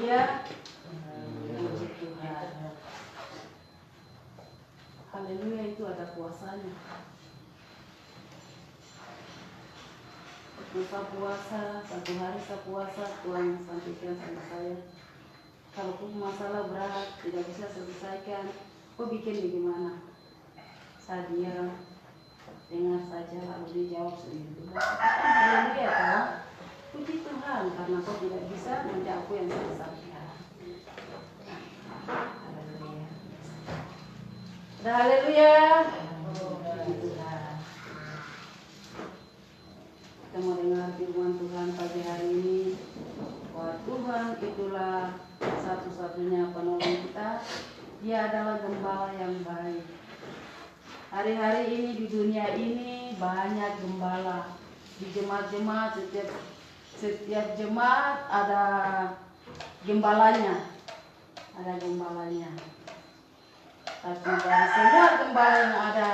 Haleluya. Puji Tuhan. Haleluya, itu ada kuasanya. Masa puasa, satu hari saya puasa, Tuhan sampaikan sama saya, kalau masalah berat tidak bisa selesaikan, kau bikin bagaimana? Saya diam, dengar saja, lalu dia jawab sendiri. Haleluya, toh. Puji Tuhan, karena kau tidak bisa menjawab apa yang saya sampaikan. Haleluya. Haleluya. Puji Tuhan. Kita mau dengar firman Tuhan pagi hari ini, bahwa Tuhan itulah satu-satunya penolong kita. Dia adalah gembala yang baik. Hari-hari ini di dunia ini banyak gembala. Di jemaat-jemaat, setiap jemaat ada gembalanya. Ada gembalanya. Tapi dari semua gembala yang ada,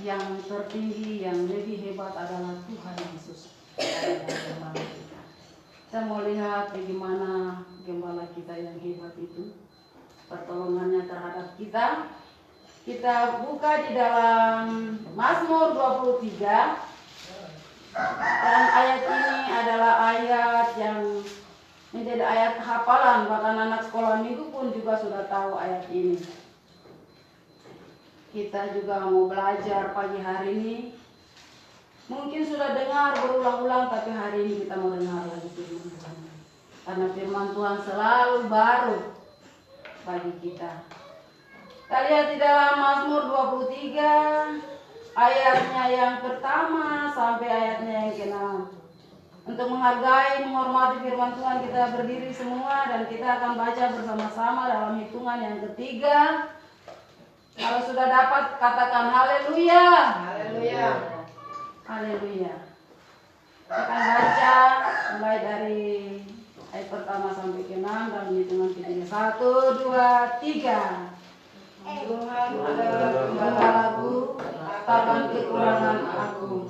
yang tertinggi, yang lebih hebat adalah Tuhan Yesus. Gembala kita. Kita mau lihat bagaimana gembala kita yang hebat itu, pertolongannya terhadap kita. Kita buka di dalam Mazmur 23. Dan ayat ini adalah ayat yang menjadi ayat hafalan, bahkan anak sekolah minggu pun juga sudah tahu ayat ini. Kita juga mau belajar pagi hari ini. Mungkin sudah dengar berulang-ulang, tapi hari ini kita mau dengar lagi firman Tuhan. Karena firman Tuhan selalu baru bagi kita. Kita lihat di dalam Mazmur 23, ayatnya yang pertama sampai ayatnya yang ke-6. Untuk menghargai, menghormati firman Tuhan, kita berdiri semua dan kita akan baca bersama-sama dalam hitungan yang ketiga. Kalau sudah dapat, katakan haleluya. Haleluya. Haleluya. Kita akan baca mulai dari ayat pertama sampai ke-6 dalam hitungan ketiga. 1, 2, 3. Tuhan adalah gembalaku, takkan kekurangan aku.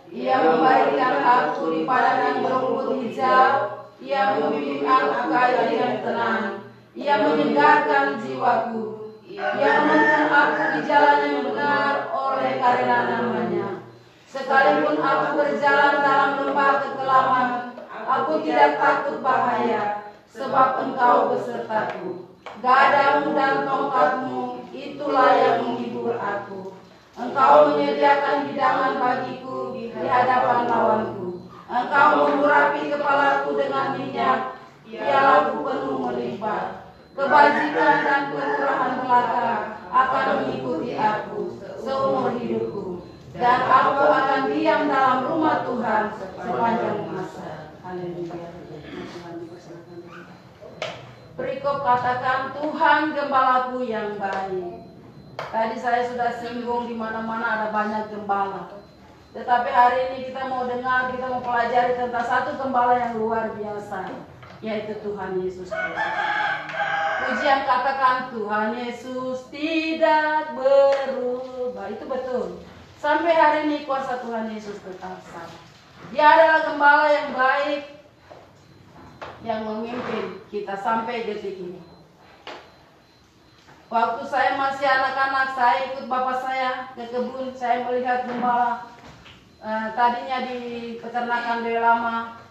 Ia membaikkan aku di padang yang berumput hijau. Ia membimbing aku ke air yang tenang. Ia menyegarkan jiwaku. Ia menuntun aku di jalan yang benar oleh karena namanya. Sekalipun aku berjalan dalam lembah kekelaman, aku tidak takut bahaya, sebab Engkau besertaku. Gadamu dan tongkatmu, itulah yang menghibur aku. Engkau menyediakan hidangan bagiku di hadapan lawanku. Engkau mengurapi kepalaku dengan minyak, pialaku penuh melimpah. Kebajikan dan kemurahan belaka akan mengikuti aku seumur hidupku, dan aku akan diam dalam rumah Tuhan sepanjang masa. Haleluya. Perikop katakan, Tuhan gembalaku yang baik. Tadi saya sudah singgung di mana-mana ada banyak gembala. Tetapi hari ini kita mau dengar, kita mau pelajari tentang satu gembala yang luar biasa, yaitu Tuhan Yesus Kristus. Pujian katakan, Tuhan Yesus tidak berubah. Itu betul. Sampai hari ini kuasa Tuhan Yesus tetap sama. Dia adalah gembala yang baik, yang memimpin kita sampai detik ini. Waktu saya masih anak-anak, saya ikut bapak saya ke kebun. Saya melihat gembala. Tadinya di peternakan dari lama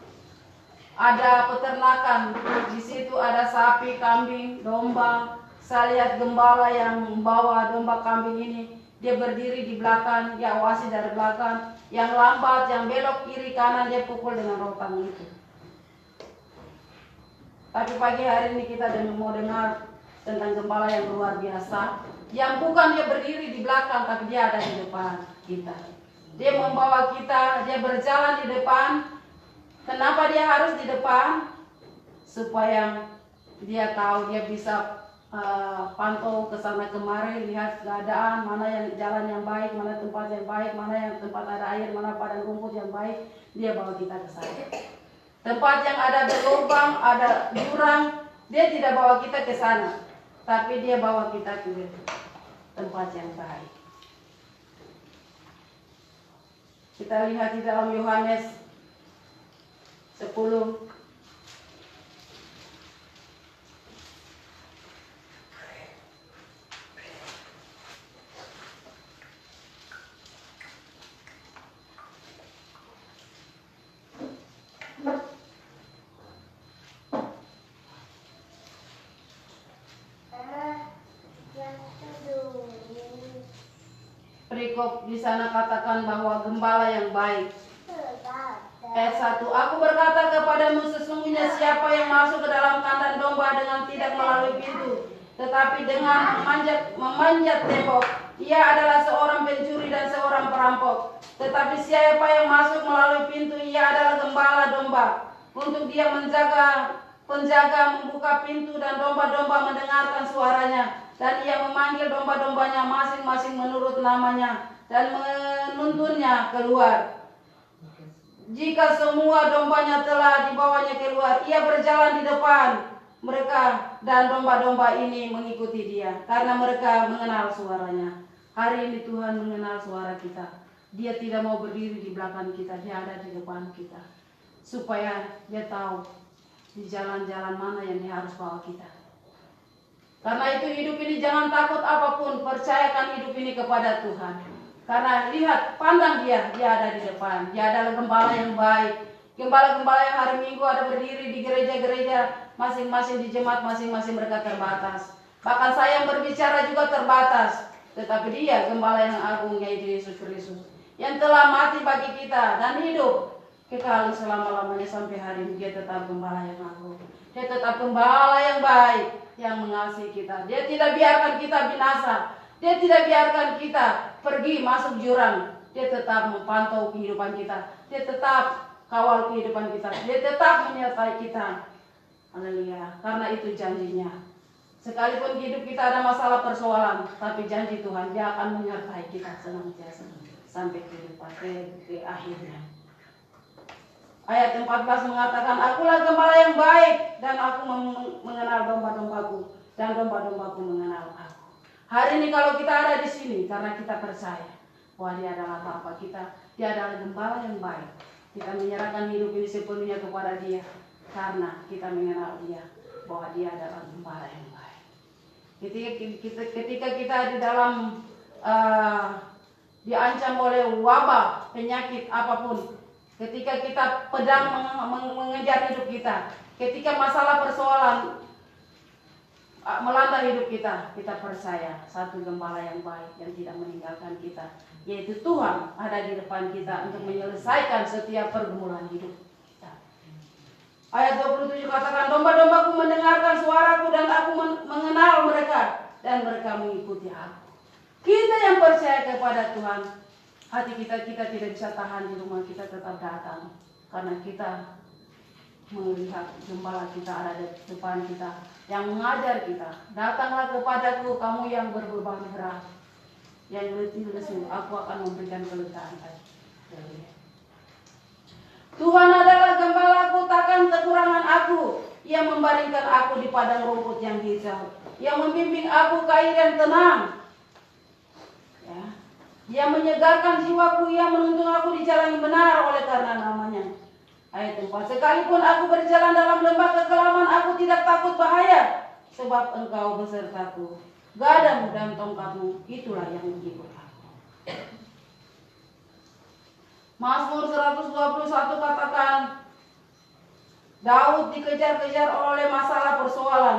ada peternakan. Di situ ada sapi, kambing, domba. Saya lihat gembala yang membawa domba kambing ini. Dia berdiri di belakang, dia awasi dari belakang. Yang lambat, yang belok kiri kanan, dia pukul dengan rotan itu. Tapi pagi hari ini kita mau dengar tentang gembala yang luar biasa, yang bukan dia berdiri di belakang, tapi dia ada di depan kita. Dia membawa kita, dia berjalan di depan. Kenapa dia harus di depan? Supaya dia tahu, dia bisa pantau ke sana kemari, lihat keadaan, mana yang jalan yang baik, mana tempat yang baik, mana yang tempat ada air, mana padang rumput yang baik. Dia bawa kita ke sana. Tempat yang ada berlubang, ada jurang, dia tidak bawa kita ke sana, tapi dia bawa kita ke tempat yang baik. Kita lihat di dalam Yohanes 10 perikop di sana katakan bahwa gembala yang baik. Ayat 1, aku berkata kepadamu, sesungguhnya siapa yang masuk ke dalam kandang domba dengan tidak melalui pintu, tetapi dengan memanjat tembok, ia adalah seorang pencuri dan seorang perampok. Tetapi siapa yang masuk melalui pintu, ia adalah gembala domba. Untuk dia penjaga membuka pintu dan domba-domba mendengarkan suaranya. Dan ia memanggil domba-dombanya masing-masing menurut namanya dan menuntunnya keluar. Jika semua dombanya telah dibawanya keluar, ia berjalan di depan mereka dan domba-domba ini mengikuti dia karena mereka mengenal suaranya. Hari ini Tuhan mengenal suara kita. Dia tidak mau berdiri di belakang kita, dia ada di depan kita. Supaya dia tahu di jalan-jalan mana yang dia harus bawa kita. Karena itu hidup ini jangan takut apapun, percayakan hidup ini kepada Tuhan. Karena lihat, pandang dia ada di depan. Dia adalah gembala yang baik. Gembala-gembala yang hari Minggu ada berdiri di gereja-gereja masing-masing, di jemaat masing-masing mereka terbatas. Bahkan saya yang berbicara juga terbatas. Tetapi dia gembala yang agung, yaitu Yesus Kristus, yang telah mati bagi kita dan hidup kekal selama-lamanya sampai hari ini. Dia tetap gembala yang agung. Dia tetap gembala yang baik, yang mengasihi kita. Dia tidak biarkan kita binasa. Dia tidak biarkan kita pergi masuk jurang. Dia tetap memantau kehidupan kita. Dia tetap kawal kehidupan kita. Dia tetap menyertai kita. Haleluya. Karena itu janjinya. Sekalipun hidup kita ada masalah persoalan, tapi janji Tuhan, dia akan menyertai kita senantiasa sampai kehidupan ke akhirnya. Ayat 14 mengatakan, akulah gembala yang baik dan aku mengenal domba-dombaku dan domba-dombaku mengenal aku. Hari ini kalau kita ada di sini karena kita percaya bahwa dia adalah Bapa kita, dia adalah gembala yang baik. Kita menyerahkan hidup ini sepenuhnya kepada dia karena kita mengenal dia bahwa dia adalah gembala yang baik. Ketika kita di dalam diancam oleh wabah, penyakit apapun, ketika kita pedang mengejar hidup kita, ketika masalah persoalan melanda hidup kita, kita percaya satu gembala yang baik yang tidak meninggalkan kita, yaitu Tuhan ada di depan kita untuk menyelesaikan setiap pergumulan hidup kita. Ayat 27 katakan, domba-dombaku mendengarkan suaraku dan aku mengenal mereka dan mereka mengikuti aku. Kita yang percaya kepada Tuhan, hati kita tidak bisa tahan di rumah, kita tetap datang karena kita melihat gembala kita ada di depan kita yang mengajar kita. Datanglah kepadaku kamu yang berbeban berat, yang letih lesu, aku akan memberikan kelegaan. Tuhan adalah gembalaku, takkan kekurangan aku. Ia membaringkan aku di padang rumput yang hijau. Ia membimbing aku ke air yang tenang. Ya. Ia menyegarkan jiwaku, ia menuntun aku di jalan yang benar oleh karena namanya. Ayat 4, sekalipun aku berjalan dalam lembah kekelaman, aku tidak takut bahaya, sebab engkau besertaku. Gadamu dan tongkatmu, itulah yang menghibur aku. Mazmur 121 katakan, Daud dikejar-kejar oleh masalah persoalan.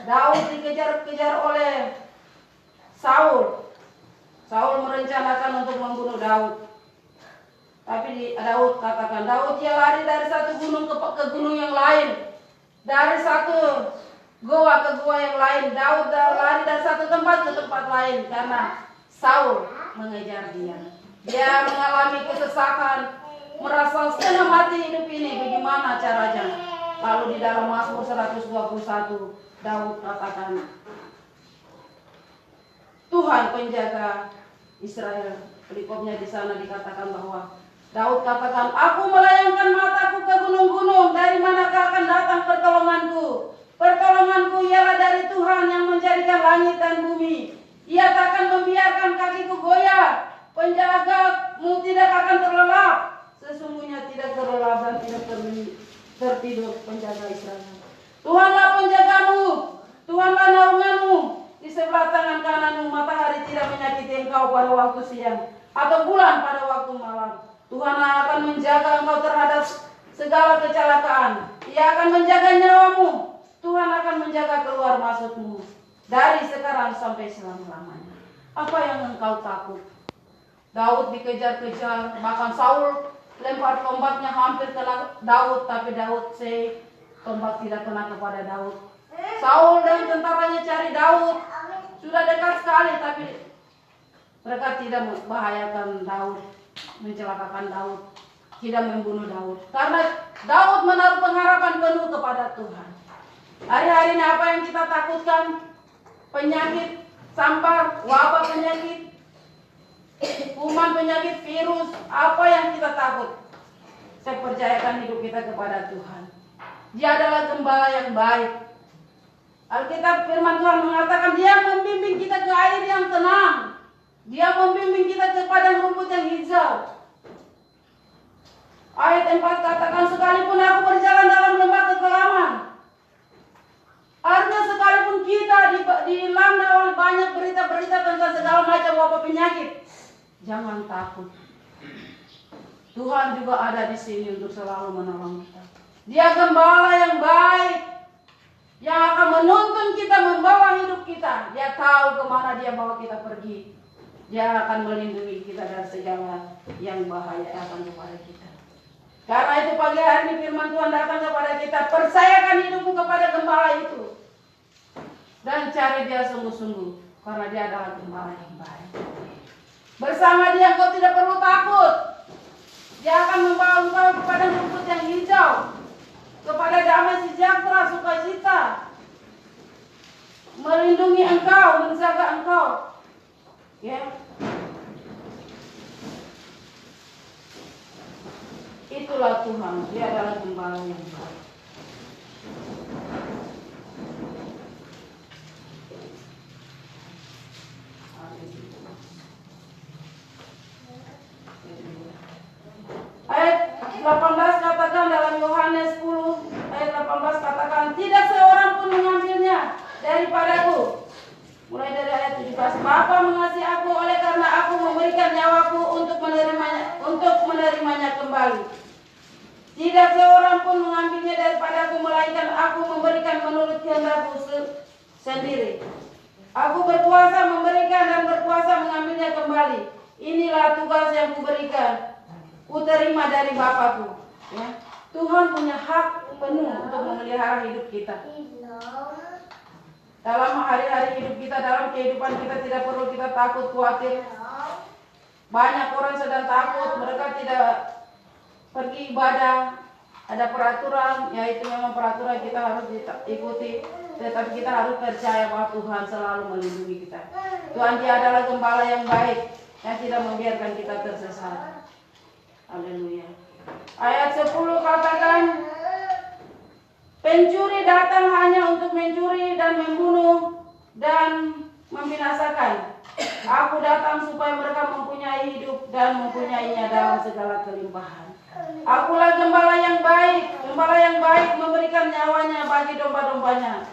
Daud dikejar-kejar oleh Saul. Saul merencanakan untuk membunuh Daud. Tapi Daud katakan, Daud dia lari dari satu gunung ke gunung yang lain. Dari satu goa ke goa yang lain. Daud lari dari satu tempat ke tempat lain karena Saul mengejar dia. Dia mengalami kesesakan, merasa setengah mati hidup ini. Bagaimana caranya? Lalu di dalam Mazmur 121 Daud katakan, Tuhan penjaga Israel. Perikopnya di sana dikatakan bahwa Daud katakan, aku melayangkan mataku ke gunung-gunung, dari manakah akan datang pertolonganku? Pertolonganku ialah dari Tuhan yang menjadikan langit dan bumi. Ia takkan membiarkan kakiku goyah. Penjagamu tidak akan terlelap. Sesungguhnya tidak terlelap dan tidak tertidur penjaga Israel. Tuhanlah penjagamu, Tuhanlah naunganmu. Di sebelah tangan kananmu matahari tidak menyakiti engkau pada waktu siang, atau bulan pada waktu malam. Tuhan akan menjaga engkau terhadap segala kecelakaan. Ia akan menjaga nyawamu. Tuhan akan menjaga keluar masukmu dari sekarang sampai selama-lamanya. Apa yang engkau takut? Daud dikejar-kejar, bahkan Saul lempar tombaknya hampir kena Daud, tapi Daud tombak tidak kena kepada Daud. Saul dan tentaranya cari Daud, sudah dekat sekali, tapi mereka tidak membahayakan Daud, mencelakakan Daud, tidak membunuh Daud, karena Daud menaruh pengharapan penuh kepada Tuhan. Hari-hari ini apa yang kita takutkan? Penyakit, sampar, wabah penyakit, kuman penyakit, virus, apa yang kita takut? Saya percayakan hidup kita kepada Tuhan. Dia adalah gembala yang baik. Alkitab firman Tuhan mengatakan Dia membimbing kita ke air yang tenang. Dia membimbing kita ke padang rumput yang hijau. Ayat 4 katakan, sekalipun aku berjalan dalam lembah kekelaman. Artinya sekalipun kita dilanda oleh banyak berita-berita tentang segala macam wabah penyakit, jangan takut. Tuhan juga ada di sini untuk selalu menolong kita. Dia gembala yang baik, yang akan menuntun kita, membawa hidup kita. Dia tahu kemana Dia bawa kita pergi. Dia akan melindungi kita dari segala yang bahaya akan kepada kita. Karena itu pagi hari ini firman Tuhan datang kepada kita. Percayakan hidupmu kepada gembala itu, dan cari Dia sungguh-sungguh, karena Dia adalah gembala yang baik. Bersama Dia engkau tidak perlu takut. Dia akan membawa engkau kepada rumput yang hijau, kepada damai sejahtera, sukacita, melindungi engkau, menjaga engkau. Ya, itulah Tuhan. Dia adalah gembala yang baik. Ayat 18 katakan dalam Yohanes 10 ayat 18 katakan, tidak seorang pun mengambilnya daripadaku. Mulai dari ayat 17, Bapa mengasihi aku oleh karena aku memberikan nyawaku untuk menerimanya kembali. Tidak seorang pun mengambilnya daripadaku, melainkan aku memberikan menurut kehendakku sendiri. Aku berkuasa memberikan dan berkuasa mengambilnya kembali. Inilah tugas yang kuberikan. Kuterima dari Bapakku. Ya. Tuhan punya hak penuh untuk memelihara hidup kita. Dalam hari-hari hidup kita, dalam kehidupan kita, tidak perlu kita takut, khawatir. Banyak orang sedang takut, mereka tidak pergi ibadah. Ada peraturan, yaitu memang peraturan kita harus ikuti. Tetapi kita harus percaya bahwa Tuhan selalu melindungi kita. Tuhan Dia adalah gembala yang baik, yang tidak membiarkan kita tersesat. Haleluya. Ayat 10 katakan, pencuri datang hanya untuk mencuri dan membunuh dan membinasakan. Aku datang supaya mereka mempunyai hidup dan mempunyainya dalam segala kelimpahan. Akulah gembala yang baik. Gembala yang baik memberikan nyawanya bagi domba-dombanya.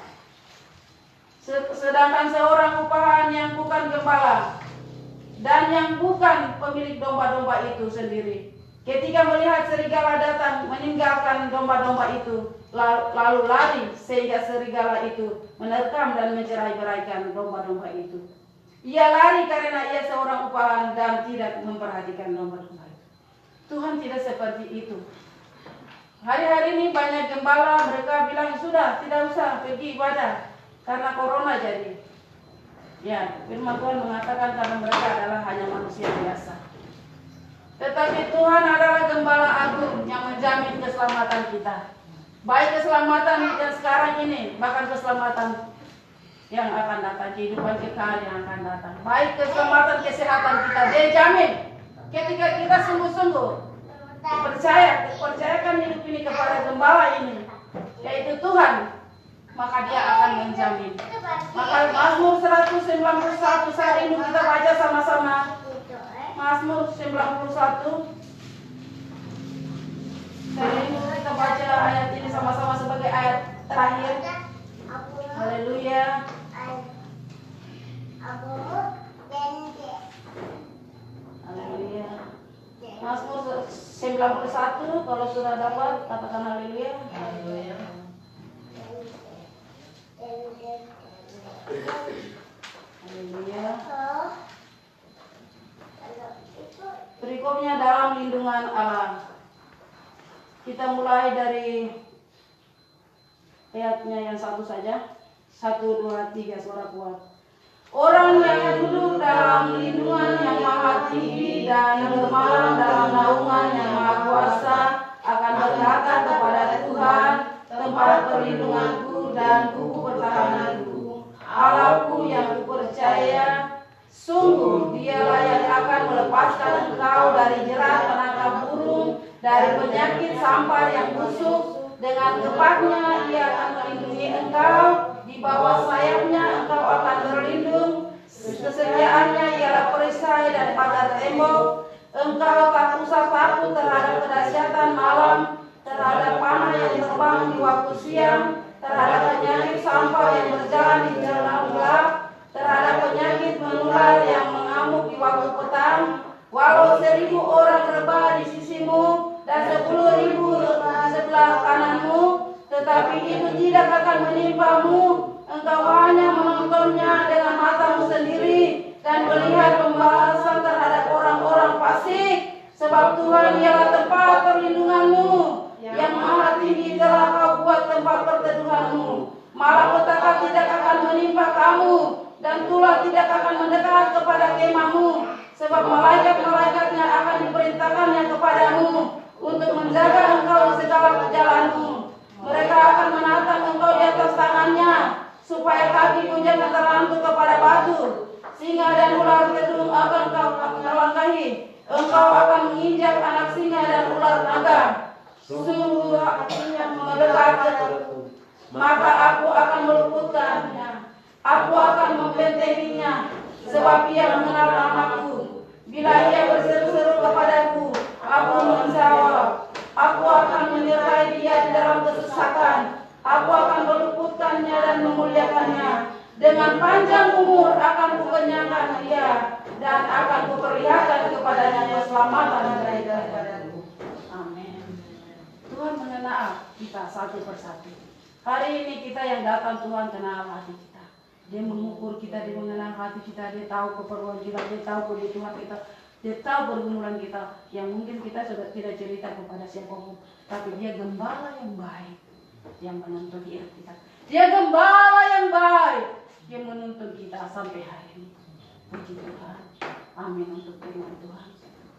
Sedangkan seorang upahan yang bukan gembala dan yang bukan pemilik domba-domba itu sendiri, ketika melihat serigala datang, meninggalkan domba-domba itu, lalu lari, sehingga serigala itu menerkam dan mencerai-beraikan domba-domba itu. Ia lari karena ia seorang upahan dan tidak memperhatikan domba-domba itu. Tuhan tidak seperti itu. Hari-hari ini banyak gembala, mereka bilang sudah tidak usah pergi ibadah karena corona jadi. Ya, firman Tuhan mengatakan karena mereka adalah hanya manusia biasa. Tetapi Tuhan adalah gembala agung yang menjamin keselamatan kita. Baik keselamatan yang sekarang ini, bahkan keselamatan yang akan datang, kehidupan kekal yang akan datang. Baik keselamatan kesehatan kita, dia jamin. Ketika kita sungguh-sungguh percayakan hidup ini kepada gembala ini, yaitu Tuhan, maka Dia akan menjamin. Maka Mazmur 191 saat ini kita baca sama-sama. Mazmur 91. Hari ini kita baca ayat ini sama-sama sebagai ayat terakhir. Haleluya. Haleluya. Mazmur 91, kalau sudah dapat katakan haleluya. Haleluya. Haleluya. seluruhnya dalam lindungan Allah. Kita mulai dari ayatnya yang satu saja. 1, 2, 3, suara kuat. Orang yang duduk dalam lindungan yang maha tinggi dan bermalam dalam naungan yang maha kuasa akan berkata kepada Tuhan, tempat perlindunganku dan kuku pertahananku, Allahku yang kupercaya. Sungguh dialah yang akan melepaskan engkau dari jerat penangkap burung, dari penyakit sampar yang busuk. Dengan kepaknya ia akan melindungi engkau, di bawah sayapnya engkau akan berlindung. Kesediaannya ialah perisai dan pagar tembok. Engkau tak usah takut terhadap kedahsyatan malam, terhadap panah yang terbang di waktu siang, terhadap penyakit sampar yang berjalan di jalan gelap, terhadap penyakit menular yang mengamuk di waktu petang. Walau 1000 orang rebah di sisimu dan 10.000 di sebelah kananmu, tetapi itu tidak akan menimpamu. Engkau hanya menontonnya dengan matamu sendiri dan melihat pembalasan terhadap orang-orang fasik. Sebab Tuhan ialah tempat perlindunganmu, yang maha tinggi telah kau buat tempat perteduhanmu. Malapetaka tidak akan menimpa kamu, dan tulah tidak akan mendekat kepada kemahmu. Sebab malaikat-malaikatnya akan diperintahkannya kepadamu untuk menjaga engkau di segala perjalananmu. Mereka akan menatang engkau di atas tangannya, supaya kakimu jangan terlantuk kepada batu. Singa dan ular gedung akan kau langkahi. Engkau akan menginjak anak singa dan ular naga. Sungguh hatinya mendekat kepadaku, maka aku akan meluputkannya. Aku akan membentenginya, sebab ia mengenal namaku. Bila ia berseru-seru kepadaku, aku menjawab. Aku akan menyertai dia di dalam kesusahan. Aku akan meluputkannya dan memuliakannya. Dengan panjang umur akan kukenyangkan dia, dan akan kuperlihatkan kepadanya keselamatan daripadaku. Amin. Tuhan mengenal kita satu persatu. Hari ini kita yang datang, Tuhan kenal hati kita. Dia mengukur kita, dia mengenal hati kita, dia tahu keperluan kita, dia tahu kebutuhan kita, dia tahu pergumulan kita yang mungkin kita sudah tidak cerita kepada siapapun. Tapi dia gembala yang baik yang menuntun hidup kita. Dia gembala yang baik yang menuntun kita sampai hari ini. Puji Tuhan. Amin untuk firman Tuhan.